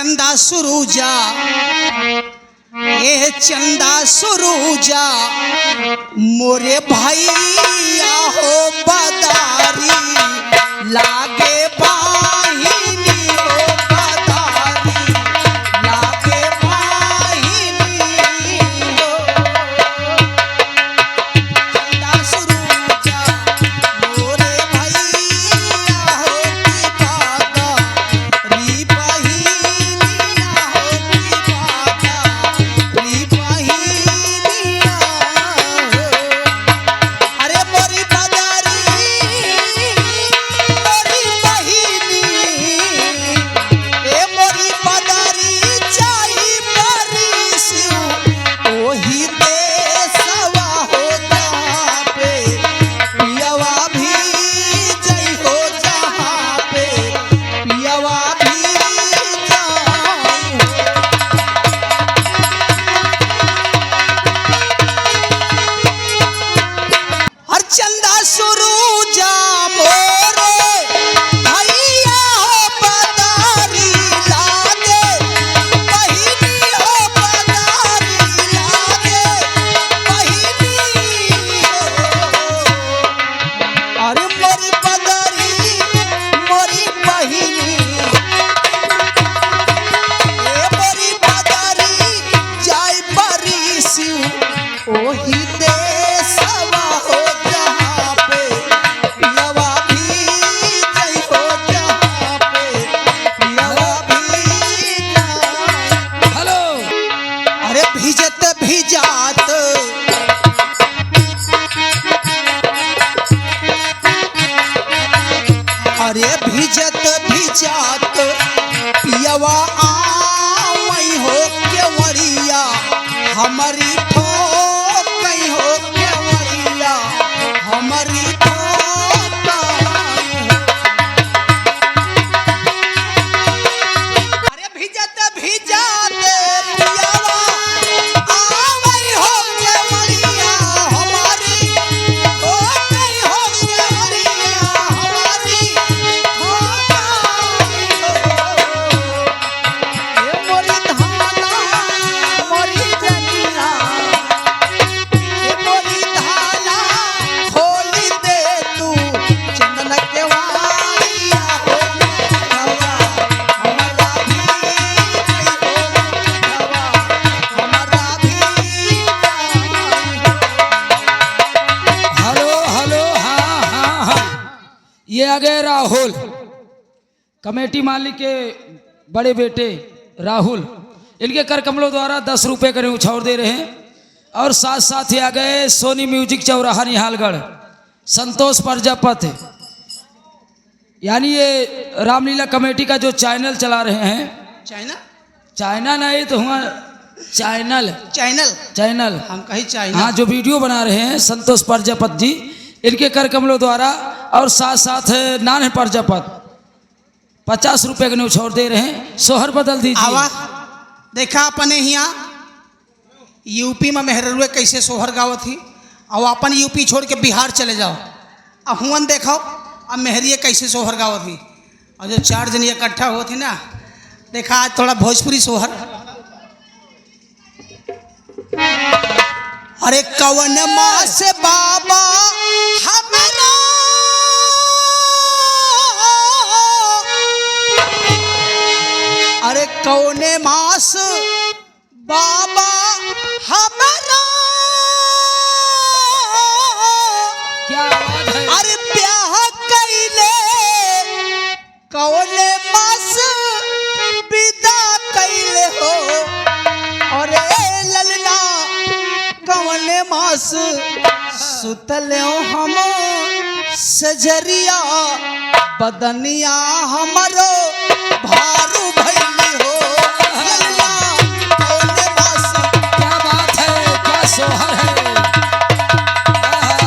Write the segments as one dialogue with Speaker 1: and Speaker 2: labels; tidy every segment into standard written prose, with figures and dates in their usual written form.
Speaker 1: चंदा सुरूजा, ए चंदा सुरूजा मोरे भैया हो बदारी लागे बाहिनी हो बदारी लागे बाहिनी हो। चंदा सुरूजा मोरे भैया हो बदारी बहिनिया हो बदारी बहिनिया हो। अरे मोरी बदारी मोरी बहिनी, ए मोरी बदारी जाई परिसु ओही देशवा हो जहाँ पे पियवा भी जई हो जहाँ पे पियवा भी जाई हो। हर चंदा सुरूजा मोरे भैया हो बदारी लागे बहिनी हो बदारी लागे बहिनी हो। अरे मोरी बदारी मोरी बहिनी, ए मोरी बदारी जाई परिसु ओही देशवा हो जहाँ पे पियवा भी जई हो जहाँ पे पियवा भी जाई।
Speaker 2: हेलो
Speaker 1: अरे भिजत भिजात अरे भिजत भिजात पियवा आवई हो केवड़िया हमारी ठोकई हो केवड़िया हमारी ठोकई हो। अरे भिजत भिजात पियवा आवई हो केवड़िया हमारी ठोकई हो केवड़िया हमारी ठोकई हो। ए मोरी धाना मोरी जनिया, ए मोरी धाना खोली दे तू चंदन के वारिया हो हवा हमारा भी जई हो हवा हमारा भी जई हो।
Speaker 2: हेलो हेलो हाँ हाँ हाँ, ये आ गए राहुल, कमेटी मालिक के बड़े बेटे राहुल। इनके कर कमलों द्वारा 10 रुपए का उछावर दे रहे हैं। और साथ साथ ही आ गए सोनी म्यूजिक चौराहा निहालगढ़ संतोष प्रजापति, यानी ये रामलीला कमेटी का जो चैनल चला रहे हैं।
Speaker 1: चाइना
Speaker 2: चाइना नहीं तो हुआ चैनल
Speaker 1: चैनल
Speaker 2: चैनल
Speaker 1: हम कहीं चाइना।
Speaker 2: हाँ, जो वीडियो बना रहे हैं संतोष प्रजापति जी, इनके कर कमलों द्वारा। और साथ साथ नान प्रजापति 50 रुपए के न्यूछोड़ दे रहे हैं। सोहर बदल दीजिए।
Speaker 1: आवा देखा अपने यहाँ यूपी में मेहरुए कैसे सोहर गावत थी, और अपन यूपी छोड़ के बिहार चले जाओ, अब हुवन देखाओ अब मेहरिए कैसे सोहर गावत थी। और जो 4 जन इकट्ठा हुए थे ना, देखा आज थोड़ा भोजपुरी सोहर। अरे कवन माँ से बाबा हमारा अरे कौने मास बाबा हमारा
Speaker 2: क्या आवाज है?
Speaker 1: अरे ब्याह कैले कौने मास विदा कैले हो। अरे ललना कौने मास सुतले हम सजरिया बदनिया हमरो भारू भैली हो। ललना कौने मास।
Speaker 2: क्या बात है, क्या सोहर है।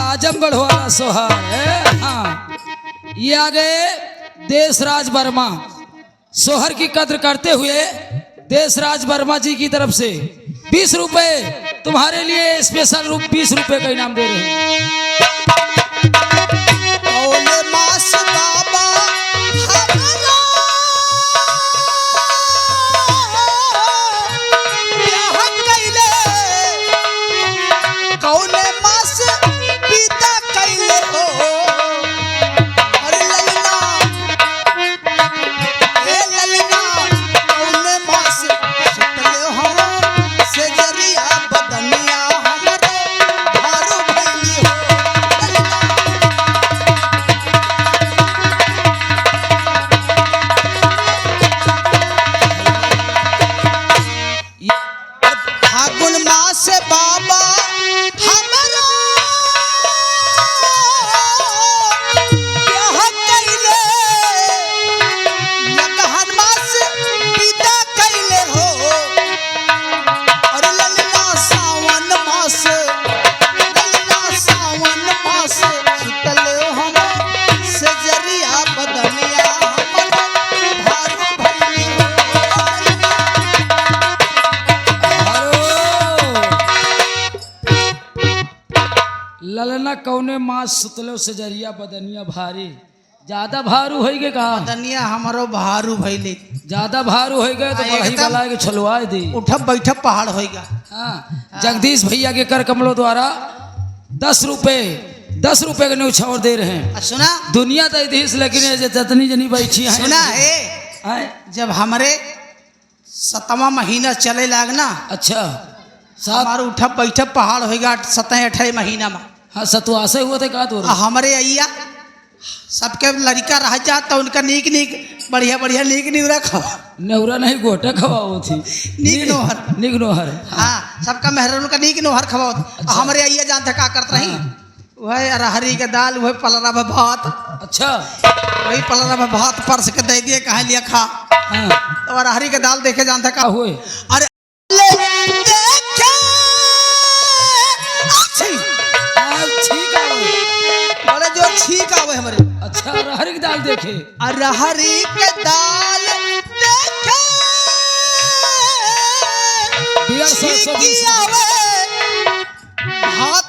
Speaker 2: आजमगढ़ वाला सोहर है। हाँ, ये आ गए देशराज वर्मा। सोहर की कद्र करते हुए देशराज वर्मा जी की तरफ से 20 रुपए तुम्हारे लिए स्पेशल 20 रुपए का इनाम दे रहे हैं।
Speaker 1: मास बाबा हमारा
Speaker 2: बोलना कौने माँ सुतलो से जरिया बदनिया भारी, ज्यादा भारू हो गए कहा,
Speaker 1: दनिया हमारो भारू भैले,
Speaker 2: ज्यादा भारू हो गए तो
Speaker 1: हाँ,
Speaker 2: बढ़ाई
Speaker 1: एकदम।
Speaker 2: वाला के छलवा दी।
Speaker 1: उठब बैठब पहाड़ होएगा।
Speaker 2: हाँ, जगदीश भैया के कर कमलों द्वारा 10 रुपए के न्यौछावर दे रहे हैं।
Speaker 1: सुना
Speaker 2: दुनिया तो इतिहास लेकिन ये जतनी जनी बैठी है
Speaker 1: सुना है, जब हमारे 7वां महीना चले लागना,
Speaker 2: अच्छा सात,
Speaker 1: हमारे उठब बैठब पहाड़ होएगा 7-8 महीना में।
Speaker 2: हाँ सतुआसे हुए थे का तो
Speaker 1: हमारे अइया सबके लड़का रह जात तो उनका नीक बढ़िया नीक रखो,
Speaker 2: नेवरा नहीं गोटा खवाओ थी, नीक नोहर।
Speaker 1: हाँ सबका मेहर उनका नीक नोहर खवाओ। हमारे अइया जानते का करत रही, वही अरहरी के दाल, वही पलरा में भात,
Speaker 2: अच्छा
Speaker 1: वही पलरा में भात परस के दे दिए, कहा लिया खा।
Speaker 2: हाँ,
Speaker 1: तो अरहरी के दाल देखे जानते का
Speaker 2: हुए
Speaker 1: अरे बड़े जो छींक आवे हमारे।
Speaker 2: अच्छा अरहर की दाल देखे,
Speaker 1: अरहरी के दाल देखे
Speaker 2: बियर सरसों
Speaker 1: छींकी आवे, भात